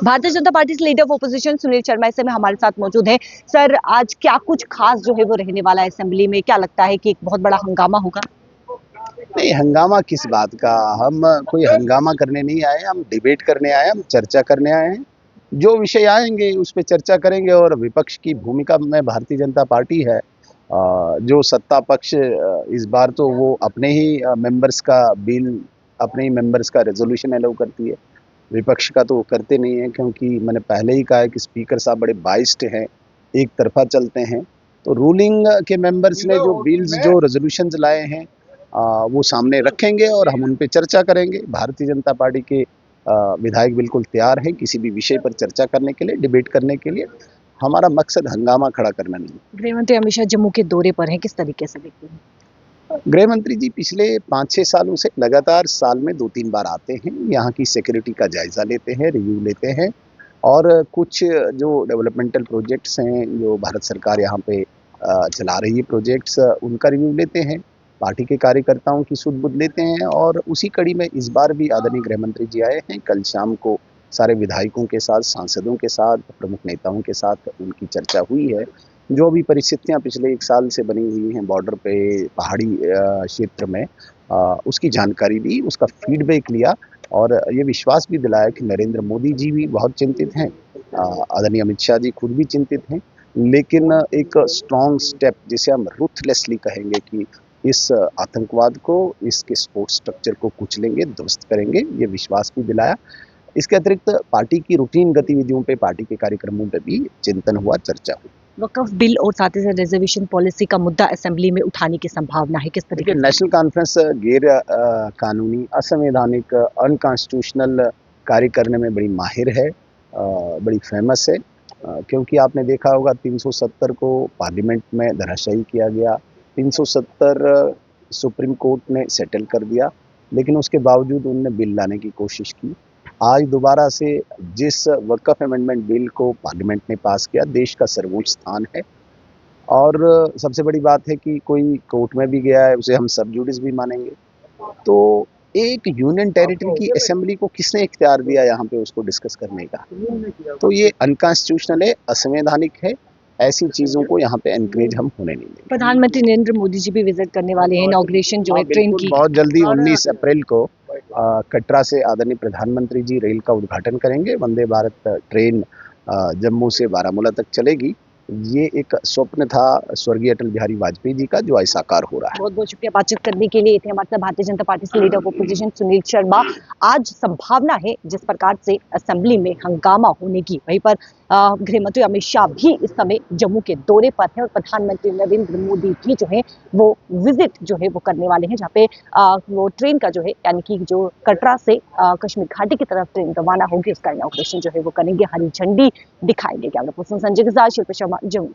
Bharatiya Janata party से leader of opposition Sunil Sharma इस समय हमारे साथ मौजूद हैं। सर, आज क्या कुछ खास जो है वो रहने वाला है असेंबली में? क्या लगता है कि एक बहुत बड़ा हंगामा होगा? नहीं, हंगामा किस बात का। हम कोई हंगामा करने नहीं आए, हम डिबेट करने आए, हम चर्चा करने आए हैं। जो विषय आएंगे उस पे चर्चा करेंगे। और विपक्ष की भूमिका में भारतीय जनता पार्टी है। जो सत्ता पक्ष इस बार तो वो अपने ही मेंबर्स का बिल, अपने ही मेंबर्स का रेजोल्यूशन अलाउ करती है। विपक्ष का तो वो करते नहीं है, क्योंकि मैंने पहले ही कहा है कि स्पीकर साहब बड़े बाइस्ड हैं, एक तरफा चलते हैं। तो रूलिंग के मेंबर्स ने जो बिल्स, जो रेजोल्यूशंस लाए हैं, वो सामने रखेंगे और हम उन पे चर्चा करेंगे। भारतीय जनता पार्टी के विधायक बिल्कुल तैयार हैं किसी भी विषय पर चर्चा करने के लिए, डिबेट करने के लिए। हमारा मकसद हंगामा खड़ा करना नहीं है। गृह मंत्री अमित शाह जम्मू के दौरे पर हैं, किस तरीके से देखते हैं? गृह मंत्री जी पिछले 5-6 सालों से लगातार साल में 2-3 बार आते हैं, यहाँ की सिक्योरिटी का जायज़ा लेते हैं, रिव्यू लेते हैं। और कुछ जो डेवलपमेंटल प्रोजेक्ट्स हैं, जो भारत सरकार यहाँ पे चला रही है प्रोजेक्ट्स, उनका रिव्यू लेते हैं। पार्टी के कार्यकर्ताओं की सुध-बुध लेते हैं। और उसी कड़ी में इस बार भी आदरणीय गृह मंत्री जी आए हैं। कल शाम को सारे विधायकों के साथ, सांसदों के साथ, प्रमुख नेताओं के साथ उनकी चर्चा हुई है। जो भी परिस्थितियाँ पिछले 1 साल से बनी हुई हैं बॉर्डर पे, पहाड़ी क्षेत्र में, उसकी जानकारी ली, उसका फीडबैक लिया। और ये विश्वास भी दिलाया कि नरेंद्र मोदी जी भी बहुत चिंतित हैं, आदरणीय अमित शाह जी खुद भी चिंतित हैं। लेकिन एक स्ट्रॉन्ग स्टेप, जिसे हम रूथलेसली कहेंगे, कि इस आतंकवाद को, इसके सपोर्ट स्ट्रक्चर को कुचलेंगे, ध्वस्त करेंगे, ये विश्वास भी दिलाया। इसके अतिरिक्त पार्टी की रूटीन गतिविधियों पे, पार्टी के कार्यक्रमों पे भी चिंतन हुआ, चर्चा हुई। वक्फ बिल और साथ ही साथ रिजर्वेशन पॉलिसी का मुद्दा असेंबली में उठाने की संभावना है, किस तरीके देखिए, से? नेशनल कॉन्फ्रेंस गैर कानूनी, असंवैधानिक, अनकॉन्स्टिट्यूशनल कार्य करने में बड़ी माहिर है, बड़ी फेमस है। क्योंकि आपने देखा होगा 370 को पार्लियामेंट में धराशायी किया गया। 370 सुप्रीम कोर्ट ने सेटल कर दिया, लेकिन उसके बावजूद उन्होंने बिल लाने की कोशिश की। आज दोबारा से जिस वक़्फ़ अमेंडमेंट बिल को पार्लियामेंट ने पास किया, देश का सर्वोच्च स्थान है। और सबसे बड़ी बात है कि कोई कोर्ट में भी गया है, उसे हम सब जुडिस भी मानेंगे। तो एक यूनियन टेरिटरी की असेंबली को किसने इख्तियार दिया यहाँ पे उसको डिस्कस करने का? तो ये अनकॉन्स्टिट्यूशनल है, असंवैधानिक है। ऐसी चीज़ों को यहाँ पे एनकरेज हम होने नहीं देंगे। प्रधानमंत्री नरेंद्र मोदी जी भी विजिट करने वाले हैं, इनॉग्रेशन जो है ट्रेन बिल्कुल, की। बहुत जल्दी 19 अप्रैल को कटरा से आदरणीय प्रधानमंत्री जी रेल का उद्घाटन करेंगे। वंदे भारत ट्रेन जम्मू से बारामूला तक चलेगी। ये एक स्वप्न था स्वर्गीय अटल बिहारी वाजपेयी जी का, जो आज साकार हो रहा है। बहुत बहुत शुक्रिया बातचीत करने के लिए। थे हमारे साथ भारतीय जनता पार्टी से leader of opposition Sunil Sharma. आज संभावना है जिस प्रकार से असेंबली में हंगामा होने की, वहीं पर गृह मंत्री अमित शाह भी इस समय जम्मू के दौरे पर हैं और प्रधानमंत्री नरेंद्र मोदी भी जो है वो विजिट जो है वो करने वाले हैं, जहाँ पे वो ट्रेन का जो है, यानी कि जो कटरा से कश्मीर घाटी की तरफ ट्रेन रवाना होगी, उसका इनॉग्रेशन जो है वो करेंगे, हरी झंडी दिखाएंगे। कैमरा पर्सन संजय के साथ शिल्पा शर्मा, जम्मू।